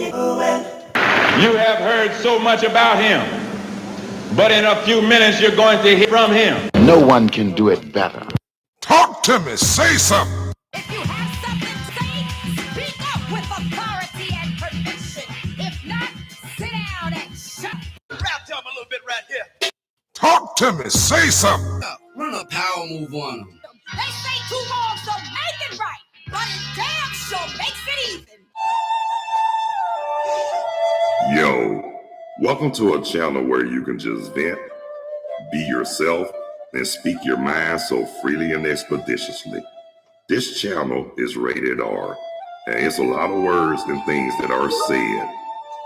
You have heard so much about him, but in a few minutes you're going to hear from him. No one can do it better. Talk to me, say something. If you have something to say, speak up with authority and permission. If not, sit down and shut up. Rap to him a little bit right here. Talk to me, say something. Run a power move on him. They say two wrongs don't make it right, but it damn sure makes it even. Yo, welcome to a channel where you can just vent, be yourself, and speak your mind so freely and expeditiously. This channel is rated R, and it's a lot of words and things that are said,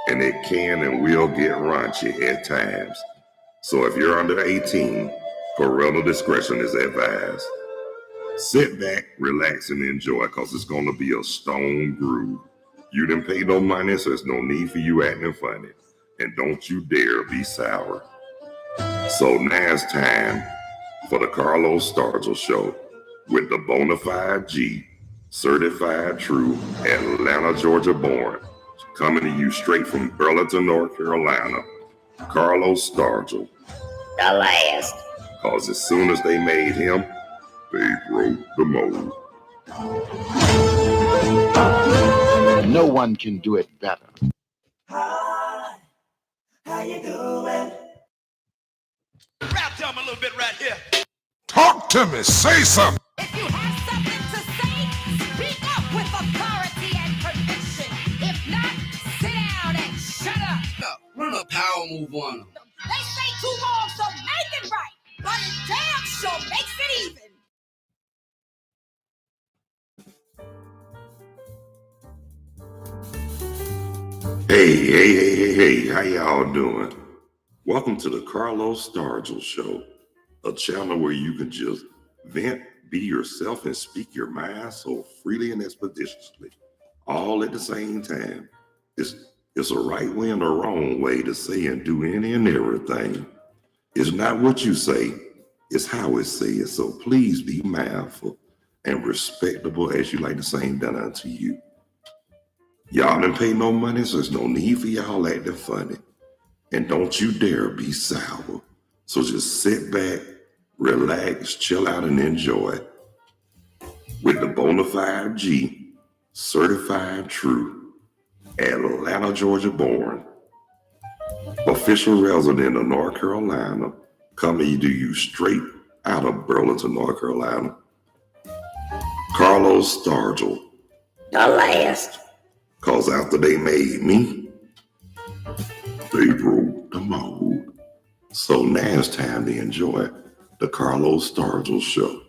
and it can and will get raunchy at times. So if you're under 18, parental discretion is advised. Sit back, relax, and enjoy, because it's going to be a stone groove. You didn't pay no money, so there's no need for you acting funny. And don't you dare be sour. So now it's time for the Carlos Stargell Show with the Bonafide G, certified true, Atlanta, Georgia born, coming to you straight from Burlington, North Carolina, Carlos Stargell. The last. Cause as soon as they made him, they broke the mold. No one can do it better. How you doing? Rap to him a little bit right here. Talk to me, say something. If you have something to say, speak up with authority and permission. If not, sit down and shut up. Run a power move on him. They say two wrongs don't make it right, but it damn sure makes it even. Hey, how y'all doing? Welcome to the Carlos Stargell Show, a channel where you can just vent, be yourself, and speak your mind so freely and expeditiously, all at the same time. It's a right way and a wrong way to say and do any and everything. It's not what you say, it's how it's said. So please be mindful and respectable as you like the same done unto you. Y'all didn't pay no money, so there's no need for y'all acting funny. And don't you dare be sour. So just sit back, relax, chill out, and enjoy. With the Bonafide G, certified true, Atlanta, Georgia born, official resident of North Carolina, coming to you straight out of Burlington, North Carolina, Carlos Stargell. The last. Cause after they made me, they broke the mold. So now it's time to enjoy the Carlos Stargell Show.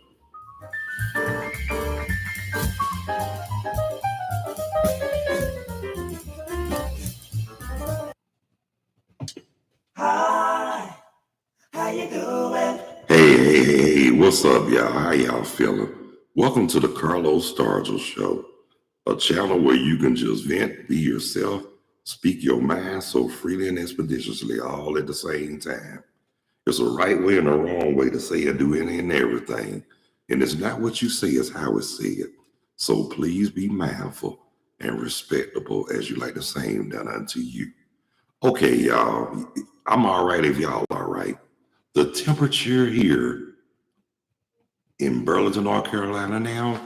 Hi, how you doing? Hey, what's up, y'all? How y'all feeling? Welcome to the Carlos Stargell Show, a channel where you can just vent, be yourself, speak your mind so freely and expeditiously, all at the same time. It's a right way and a wrong way to say and do any and everything. And it's not what you say, it's how it's said. So please be mindful and respectable as you like the same done unto you. Okay, y'all, I'm all right if y'all all right. The temperature here in Burlington, North Carolina now,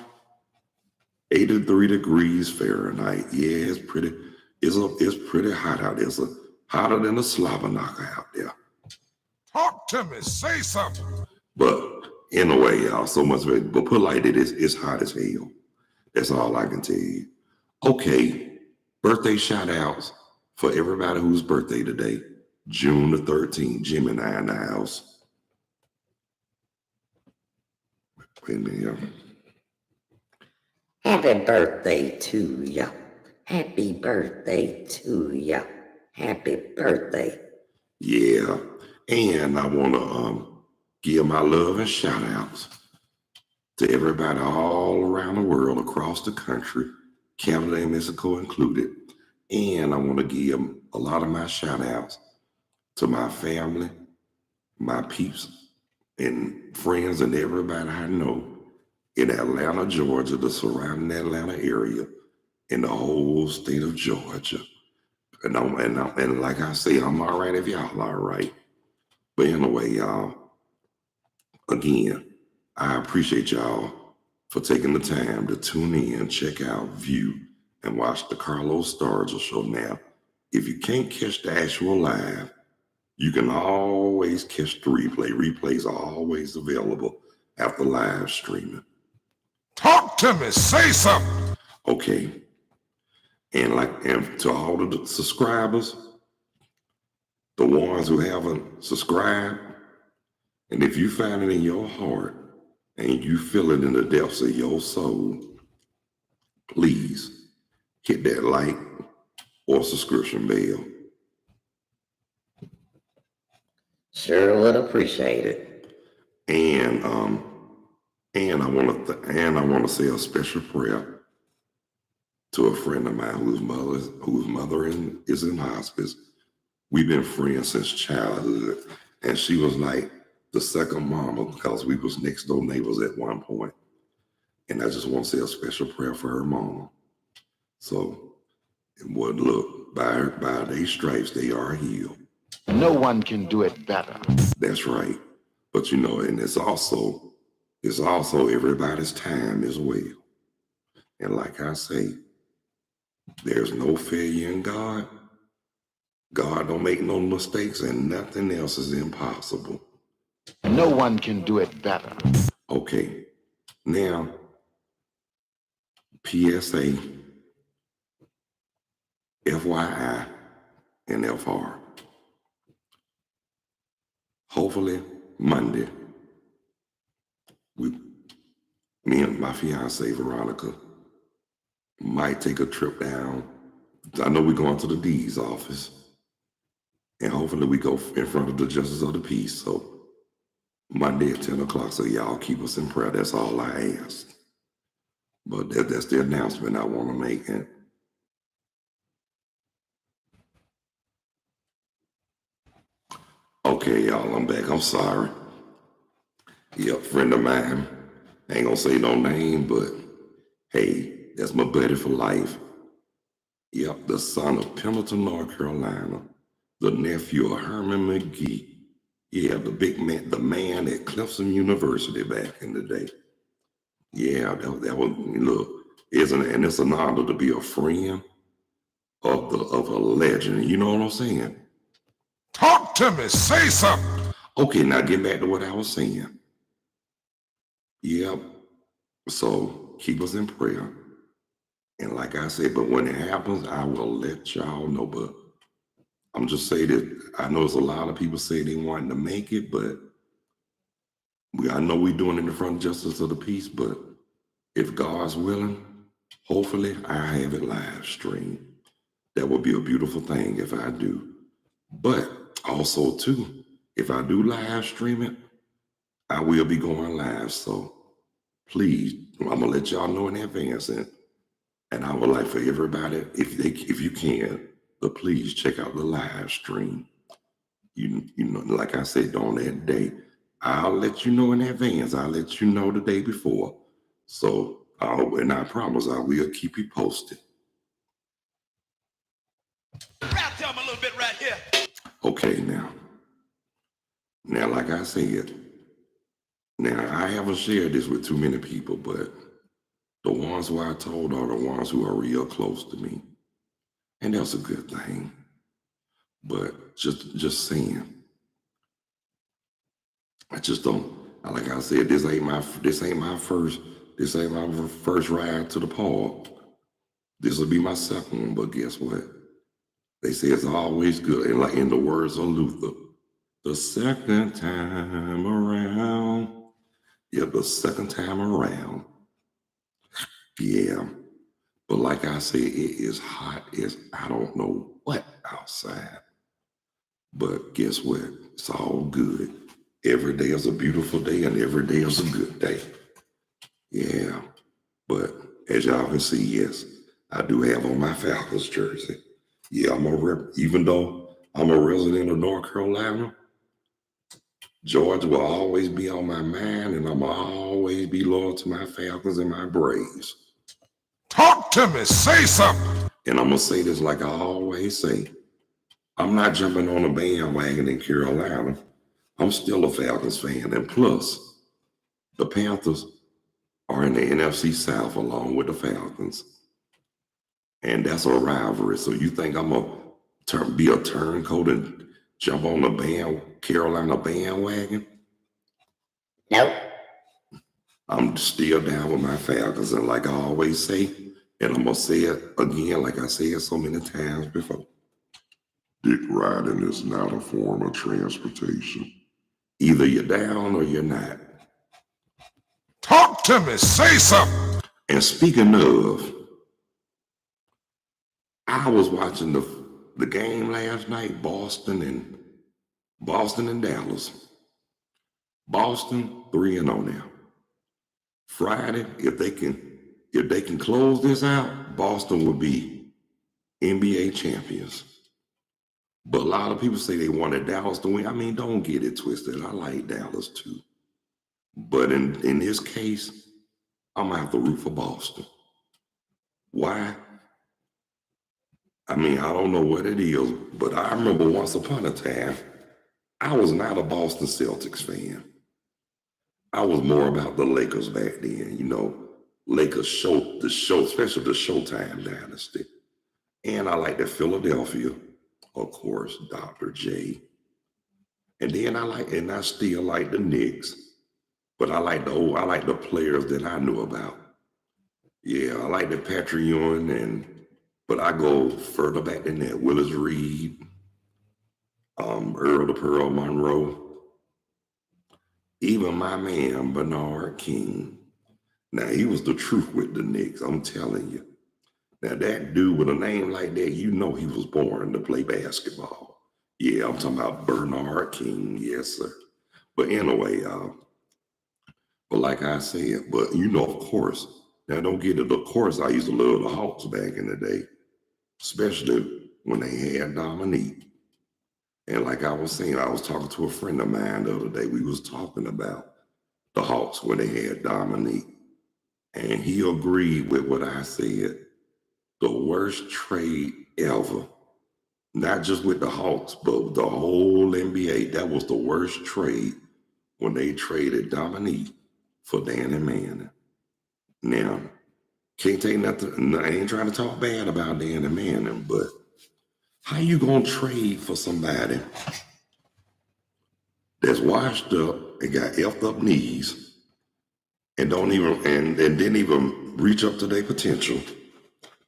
83 degrees Fahrenheit. Yeah, it's pretty hot out there. It's hotter than a slobber knocker out there. Talk to me, say something. But anyway, y'all, so much, but put like it, it's hot as hell. That's all I can tell you. Okay, birthday shout outs for everybody whose birthday today. June the 13th, Jimmy and I in the house. Wait a minute, y'all. Happy birthday to ya. Happy birthday to ya. Happy birthday. Yeah, and I want to give my love and shout outs to everybody all around the world, across the country, Canada and Mexico included. And I want to give a lot of my shout outs to my family, my peeps and friends, and everybody I know in Atlanta, Georgia, the surrounding Atlanta area, in the whole state of Georgia. And like I say, I'm all right if y'all all right. But anyway, y'all, again, I appreciate y'all for taking the time to tune in, check out, view, and watch the Carlos Stargell Show. Now, if you can't catch the actual live, you can always catch the replay. Replays are always available after live streaming. Talk to me. Say something. Okay. And to all of the subscribers, the ones who haven't subscribed, and if you find it in your heart and you feel it in the depths of your soul, please hit that like or subscription bell. Sure would appreciate it. And I want to say a special prayer to a friend of mine whose mother is in hospice. We've been friends since childhood, and she was like the second mama because we was next door neighbors at one point. And I just want to say a special prayer for her mama. So, look, by their stripes, they are healed. No one can do it better. That's right. But and it's also everybody's time as well. And like I say, there's no failure in God. God don't make no mistakes, and nothing else is impossible. No one can do it better. Okay. Now, PSA, FYI, and FR. Hopefully, Monday, me and my fiance, Veronica, might take a trip down. I know we're going to the D's office, and hopefully we go in front of the Justice of the Peace. So Monday at 10 o'clock, so y'all keep us in prayer. That's all I ask. But that's the announcement I want to make. And okay, y'all, I'm back. I'm sorry. Yeah, friend of mine. Ain't gonna say no name, but hey, that's my buddy for life. Yep, the son of Pendleton, North Carolina, the nephew of Herman McGee. Yeah, the big man, the man at Clemson University back in the day. Yeah, that was, look, and it's an honor to be a friend of a legend. You know what I'm saying? Talk to me. Say something. Okay, now get back to what I was saying. Yep. So keep us in prayer. And like I said, but when it happens, I will let y'all know. But I'm just saying that I know there's a lot of people say they wanting to make it, but I know we're doing it in front of Justice of the Peace. But if God's willing, hopefully I have it live streamed. That would be a beautiful thing if I do. But also too, if I do live stream it, I will be going live. So please, I'm gonna let y'all know in advance, and I would like for everybody, if you can, but please check out the live stream. You know, like I said, on that day, I'll let you know in advance. I'll let you know the day before. So, and I promise I will keep you posted. Rap them a little bit right here. Okay, now, like I said, now I haven't shared this with too many people, but the ones who I told are the ones who are real close to me, and that's a good thing. But just saying, I just don't. Like I said, this ain't my first ride to the park. This will be my second one. But guess what? They say it's always good. And like in the words of Luther, the second time around. Yeah, the second time around. Yeah. But like I said, it is hot as I don't know what outside. But guess what? It's all good. Every day is a beautiful day and every day is a good day. Yeah. But as y'all can see, yes, I do have on my Falcons jersey. Yeah, even though I'm a resident of North Carolina, Georgia will always be on my mind, and I'm always be loyal to my Falcons and my Braves. Talk to me. Say something. And I'm going to say this like I always say. I'm not jumping on a bandwagon in Carolina. I'm still a Falcons fan. And plus, the Panthers are in the NFC South along with the Falcons. And that's a rivalry. So you think I'm going to be a turncoat and jump on the Carolina bandwagon? Nope. I'm still down with my Falcons. And like I always say, and I'm going to say it again like I said so many times before, dick riding is not a form of transportation. Either you're down or you're not. Talk to me. Say something. And speaking of, I was watching the game last night, Boston and Dallas. Boston 3-0 now. Friday, if they can close this out, Boston will be NBA champions. But a lot of people say they wanted Dallas to win. I mean, don't get it twisted. I like Dallas too. But in this case, I'm gonna have to root for Boston. Why? I mean, I don't know what it is, but I remember once upon a time, I was not a Boston Celtics fan. I was more about the Lakers back then, you know. Lakers show, especially the Showtime dynasty. And I like the Philadelphia, of course, Dr. J. And then I still like the Knicks, but I like the players that I knew about. Yeah, I like the Patrick Ewing, but I go further back than that. Willis Reed, Earl the Pearl Monroe, even my man Bernard King. Now he was the truth with the Knicks, I'm telling you. Now that dude with a name like that, you know he was born to play basketball. Yeah, I'm talking about Bernard King, yes sir. But anyway, but like I said, but you know, of course, now don't get it, of course I used to love the Hawks back in the day, especially when they had Dominique. And like I was saying, I was talking to a friend of mine the other day, we was talking about the Hawks when they had Dominique. And he agreed with what I said. The worst trade ever, not just with the Hawks, but the whole NBA. That was the worst trade when they traded Dominique for Danny Manning. Now, can't take nothing, I ain't trying to talk bad about Danny Manning, but how you gonna trade for somebody that's washed up and got effed up knees and didn't even reach up to their potential?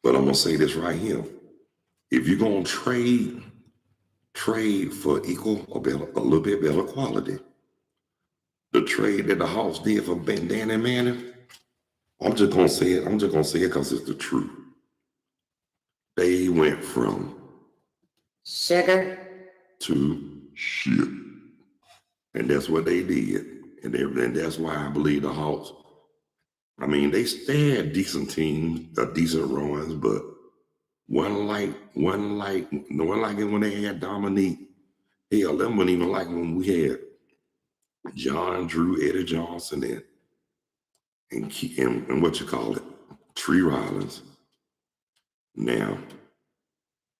But I'm gonna say this right here. If you're gonna trade for equal or better, a little bit better quality, the trade that the Hawks did for Danny Manning, I'm just gonna say it because it's the truth. They went from Sugar to shit. And that's what they did. And that's why I believe the Hawks, I mean, they had decent teams, decent runs, but one like it when they had Dominique. Hell, them wasn't even like when we had John Drew, Eddie Johnson, and what you call it, Tree Rollins. Now,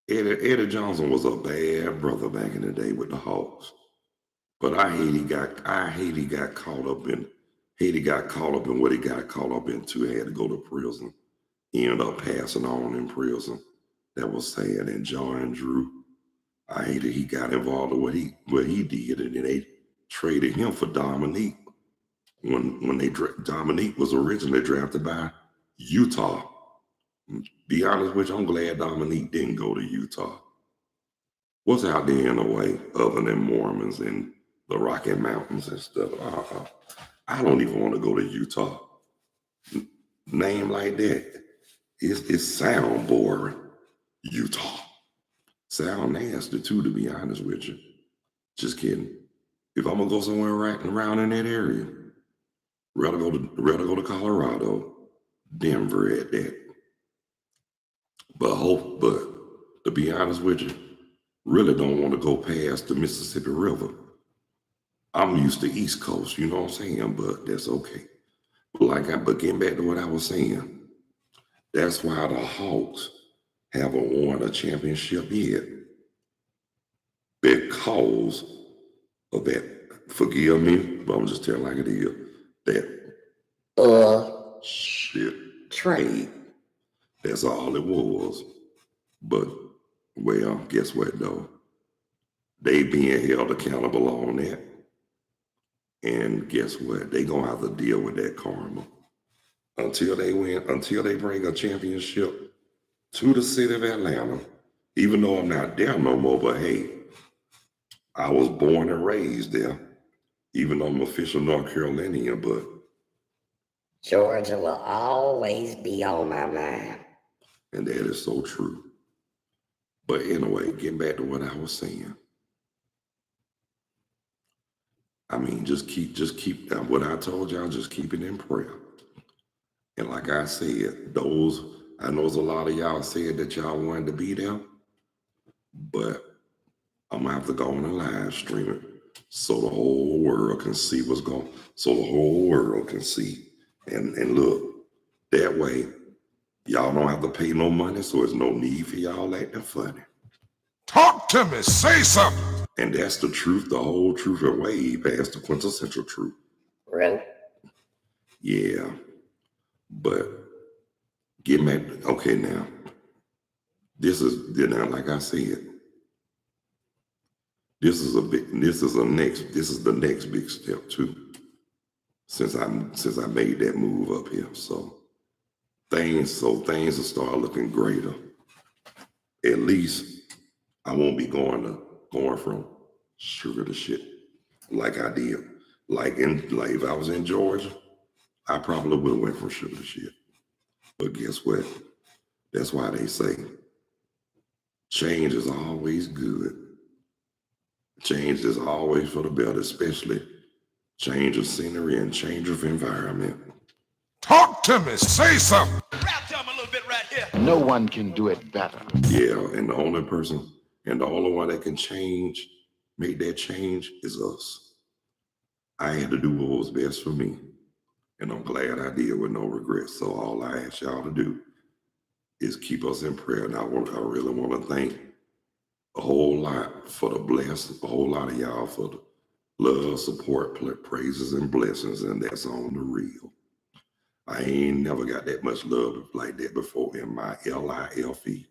Eddie Johnson was a bad brother back in the day with the Hawks, but I hate he got caught up in what he got caught up into. He had to go to prison. He ended up passing on in prison. That was sad. And John Drew, I hated he got involved in what he did, and then they traded him for Dominique. When Dominique was originally drafted by Utah. Be honest with you, I'm glad Dominique didn't go to Utah. What's out there in the way other than Mormons and the Rocky Mountains and stuff? I don't even want to go to Utah. Name like that, it sound boring. Utah. Sound nasty too, to be honest with you. Just kidding. If I'm gonna go somewhere right around in that area, rather go to Colorado, Denver at that. But to be honest with you, really don't want to go past the Mississippi River. I'm used to East Coast, you know what I'm saying? But that's okay. But getting back to what I was saying, that's why the Hawks haven't won a championship yet because of that. Forgive me, but I'm just telling like it is. That shit trade. That's all it was. But, well, guess what, though? They being held accountable on that. And guess what? They gonna have to deal with that karma. Until they bring a championship to the city of Atlanta, even though I'm not there no more, but hey, I was born and raised there, even though I'm official North Carolinian, but Georgia will always be on my mind. and that is so true. But anyway, getting back to what I was saying. I mean, just keep what I told y'all, just keep it in prayer. And like I said, I know there's a lot of y'all said that y'all wanted to be there, but I'm gonna have to go on a live stream it so the whole world can see what's going, so the whole world can see. And look, that way, y'all don't have to pay no money, so there's no need for y'all acting funny. Talk to me. Say something. And that's the truth, the whole truth, and way past the quintessential truth. Really? Yeah. But get back, okay, now, this is like I said, this is the next big step too, since I made that move up here. So things will start looking greater. At least I won't be going from sugar to shit like I did. Like if I was in Georgia, I probably would have went from sugar to shit. But guess what? That's why they say change is always good. Change is always for the better, especially change of scenery and change of environment. Talk to me. Say something. Rap to him a little bit right here. No one can do it better. Yeah, and the only one that can make that change is us. I had to do what was best for me, and I'm glad I did with no regrets. So all I ask y'all to do is keep us in prayer. And I really want to thank a whole lot of y'all for the love, support, praises, and blessings, and that's on the real. I ain't never got that much love like that before in my LIFE.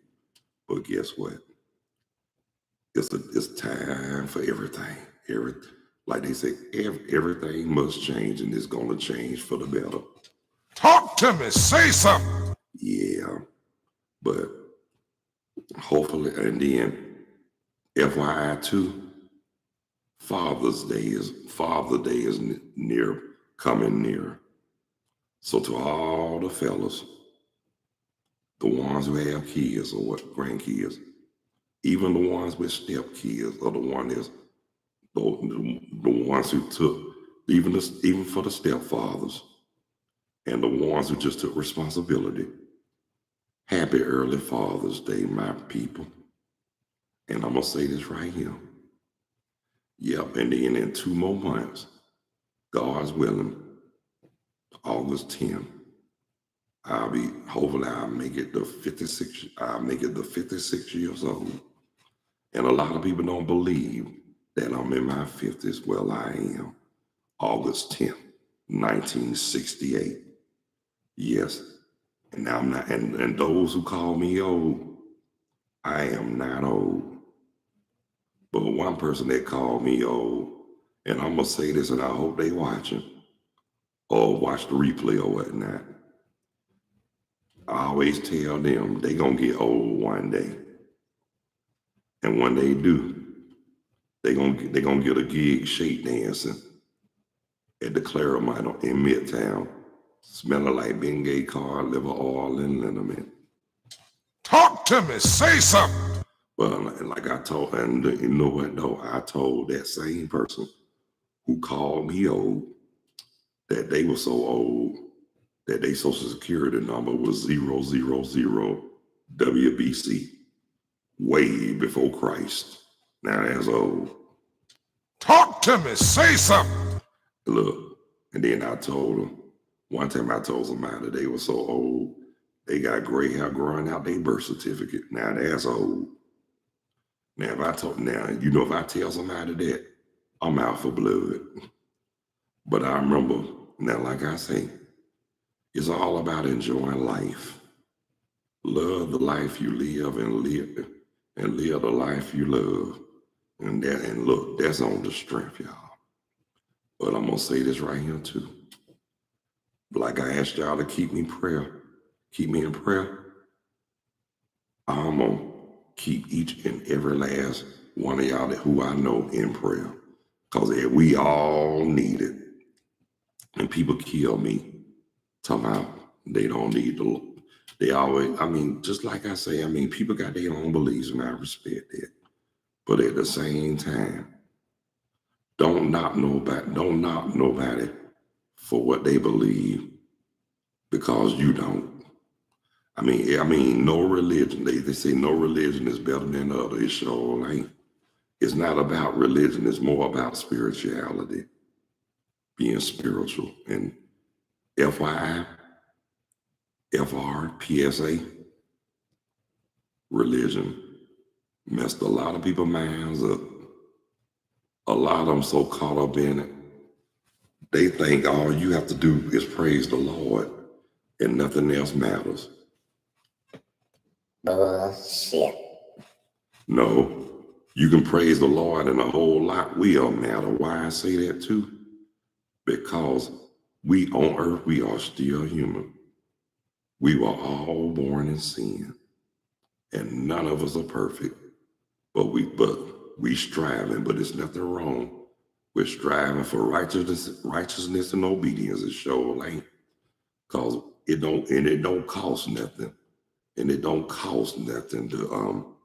But guess what? It's time for everything. Like they say, everything must change, and it's gonna change for the better. Talk to me. Say something. Yeah, but hopefully, and then FYI too, Father's Day is coming near. So to all the fellas, the ones who have kids or grandkids, even the ones with stepkids, or the ones who took, even for the stepfathers, and the ones who just took responsibility. Happy early Father's Day, my people. And I'm gonna say this right here. Yep, and then in 2 more months, God's willing, August 10th, I'll make it the 56 years old. And a lot of people don't believe that I'm in my 50s. Well, I am. August 10th, 1968. Yes. And I'm not, and those who call me old, I am not old. But one person that called me old, and I'm gonna say this, and I hope they watching or watch the replay or whatnot. I always tell them they gonna get old one day, and when they do, they gonna get a gig shake dancing at the Claremont in Midtown, smelling like Bengay car, liver oil, and liniment. Talk to me. Say something. Well, like I told, and you know what though, I told that same person who called me old that they were so old that their social security number was 000 WBC, way before Christ. Now that's old. Talk to me. Say something. Look, and then I told them, one time I told somebody they were so old They got gray hair growing out their birth certificate. Now that's old. Now if I tell somebody that, I'm out for blood. But I remember, now like I say, it's all about enjoying life. Love the life you live and live the life you love. And look, that's on the strength, y'all. But I'm gonna say this right here too. Like I asked y'all to keep me in prayer. I'm gonna keep each and every last one of y'all who I know in prayer. Because we all need it. And people kill me talking about they don't need the Lord. They always, just like I say, people got their own beliefs and I respect that. But at the same time, don't knock nobody for what they believe because you don't. No religion. They say no religion is better than the other. It sure ain't. It's not about religion. It's more about spirituality, being spiritual. And FYI, PSA, religion messed a lot of people's minds up. A lot of them so caught up in it, they think all you have to do is praise the Lord and nothing else matters. Bullshit. No, you can praise the Lord and a whole lot will matter. Why I say that too? Because we on earth, we are still human. We were all born in sin and none of us are perfect, but we striving, but there's nothing wrong with striving for righteousness and obedience. It sure ain't, cause it don't cost nothing, and it don't cost nothing to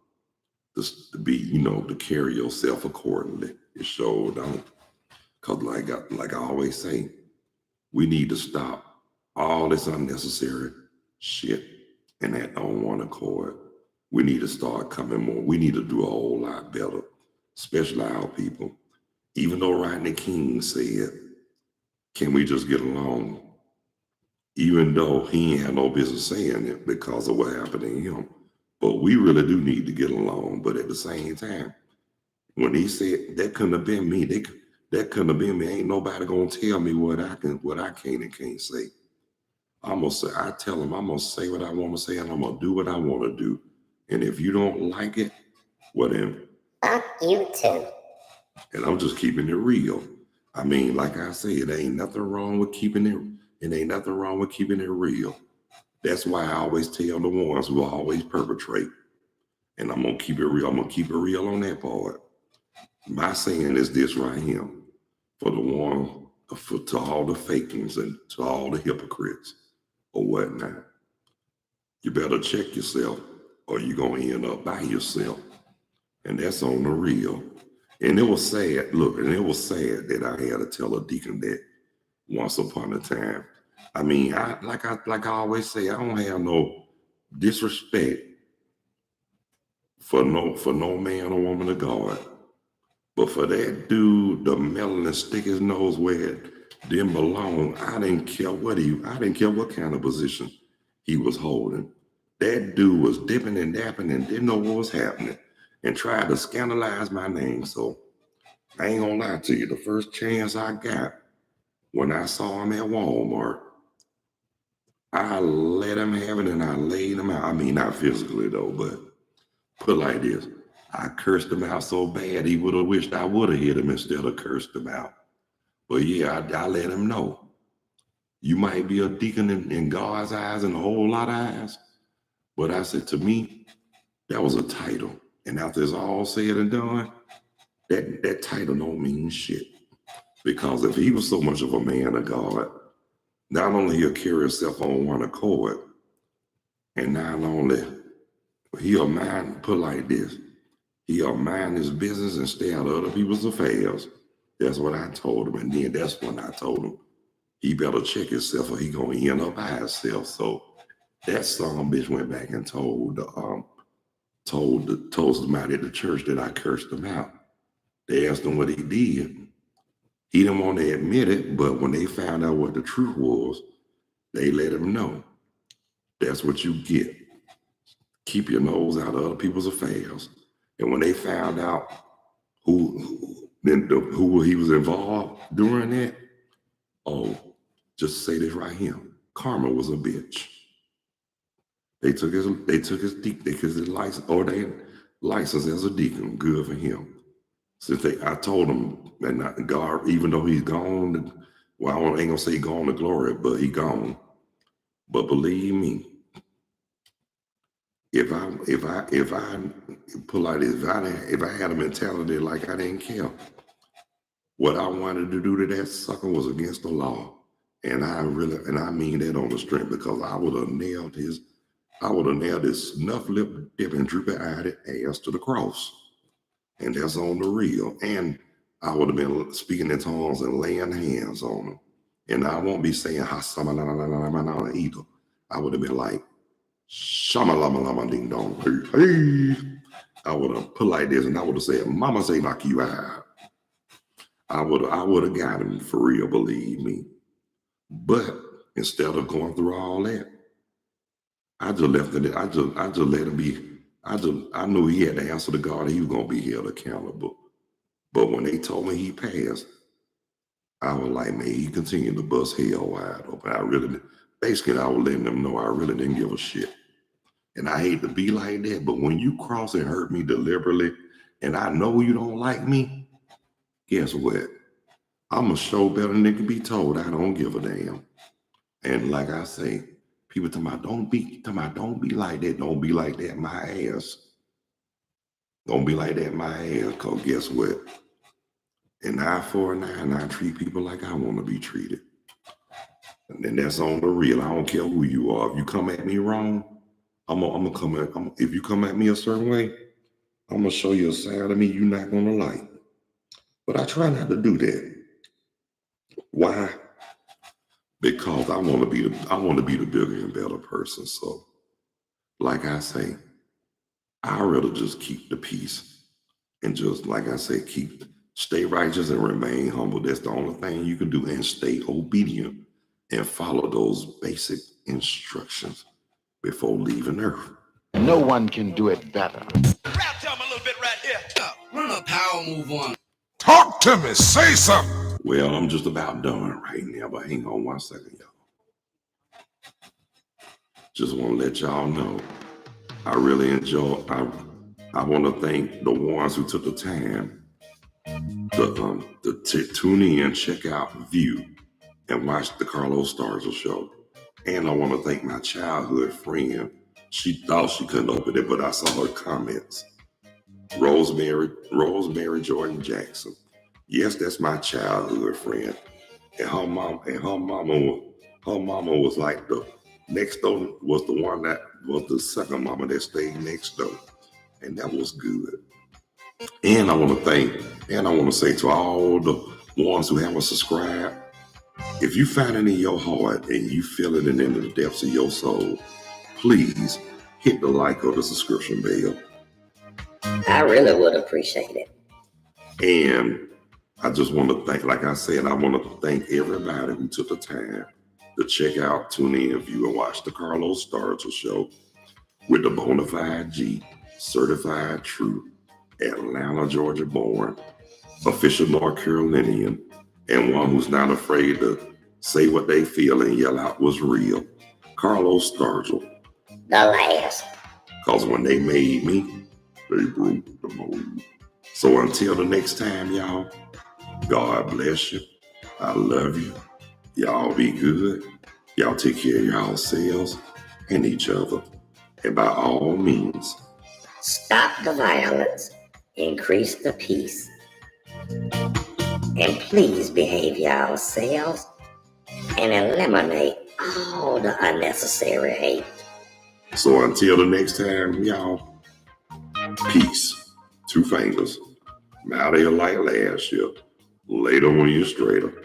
be, to carry yourself accordingly. It sure don't, cause like I always say, we need to stop all this unnecessary shit and that on one accord. We need to start coming more. We need to do a whole lot better, especially our people. Even though Rodney King said, can we just get along? Even though he ain't had no business saying it because of what happened to him. But we really do need to get along. But at the same time, when he said that couldn't have been me, that couldn't have been me. Ain't nobody gonna tell me what I can and can't say. I tell him I'm gonna say what I want to say and I'm gonna do what I want to do. And if you don't like it, well then, Fuck you too. and I'm just keeping it real. Like I said, it ain't nothing wrong with keeping it. It ain't nothing wrong with keeping it real. That's why I always tell the ones who always perpetrate. And I'm gonna keep it real. I'm gonna keep it real on that part. My saying is this right here, to all the fakings and to all the hypocrites or whatnot. You better check yourself or you're gonna end up by yourself. And that's on the real. And it was sad, that I had to tell a deacon that once upon a time. Like I always say, I don't have no disrespect for no man or woman of God. But for that dude, the melanin stick his nose where it didn't belong, I didn't care what kind of position he was holding. That dude was dipping and dapping and didn't know what was happening and tried to scandalize my name. So I ain't gonna lie to you, the first chance I got when I saw him at Walmart, I let him have it and I laid him out. Not physically though, but put like this. I cursed him out so bad he would have wished I would have hit him instead of cursed him out. But yeah, I let him know. You might be a deacon in God's eyes and a whole lot of eyes. But I said, to me, that was a title. And after it's all said and done, that title don't mean shit. Because if he was so much of a man of God, not only he'll carry himself on one accord, and not only he'll mind, put like this, he'll mind his business and stay out of other people's affairs. That's what I told him. And then that's when I told him he better check himself or he gonna end up by himself. So that son bitch went back and told somebody at the church that I cursed him out. They asked him what he did. He didn't want to admit it, but when they found out what the truth was, they let him know That's what you get. Keep your nose out of other people's affairs. And when they found out who he was involved during that, oh, just say this right here. Karma was a bitch. They took his license as a deacon. Good for him. Since I told him that not God, even though he's gone, well, I ain't gonna say gone to glory, but he gone. But believe me, if I put like this, if I had a mentality like I didn't care, what I wanted to do to that sucker was against the law. And I mean that on the strength, because I would have nailed his snuff lip dipping droopy eyed ass to the cross. And that's on the real. And I would have been speaking in tongues and laying hands on him. And I won't be saying either. I would have been like, shamalama ding dong. Hey. I would have put like this and I would have said, Mama say knock you out. I would have got him for real, believe me. But instead of going through all that, I just left it. I just let him be. I knew he had to answer to God. He was gonna be held accountable. But when they told me he passed, I was like, man, he continued to bust hell wide open. I was letting them know I really didn't give a shit. And I hate to be like that, but when you cross and hurt me deliberately, and I know you don't like me, guess what? I'm a show better than it can be told. I don't give a damn. And like I say, people tell me, don't be like that. Don't be like that, my ass. Don't be like that, my ass. Because guess what? An eye for an eye, and I treat people like I want to be treated. And then that's on the real. I don't care who you are. If you come at me wrong, if you come at me a certain way, I'm going to show you a side of me you're not going to like. But I try not to do that. Why? Because I want to be the bigger and better person. So, like I say, I'd rather just keep the peace and just, like I say, stay righteous and remain humble. That's the only thing you can do, and stay obedient and follow those basic instructions before leaving Earth. No one can do it better. Rap to him a little bit right here. Run a power move on. Talk to me. Say something. Well, I'm just about done right now, but hang on 1 second, y'all. Just want to let y'all know, I really enjoy. I want to thank the ones who took the time to tune in, check out, view, and watch the Carlos Stargell show. And I want to thank my childhood friend. She thought she couldn't open it, but I saw her comments. Rosemary Jordan Jackson. Yes, that's my childhood friend. And her mama was like the next door, was the one that was the second mama that stayed next door. And that was good. And I want to say to all the ones who haven't subscribed, if you find it in your heart and you feel it in the depths of your soul, please hit the like or the subscription bell. I really would appreciate it. And I just want to thank, like I said, I want to thank everybody who took the time to check out, tune in, view, and watch the Carlos Stargell show with the Bonafide G, certified true, Atlanta, Georgia born, official North Carolinian, and one who's not afraid to say what they feel and yell out what's real. Carlos Stargell. The last. Because when they made me, they broke the mold. So until the next time, y'all, God bless you. I love you. Y'all be good. Y'all take care of yourselves and each other. And by all means, Stop the violence. Increase the peace. And please behave yourselves and eliminate all the unnecessary hate. so until the next time, y'all, peace. 2 fingers. I'm out of here like last year. Later when you're straighter.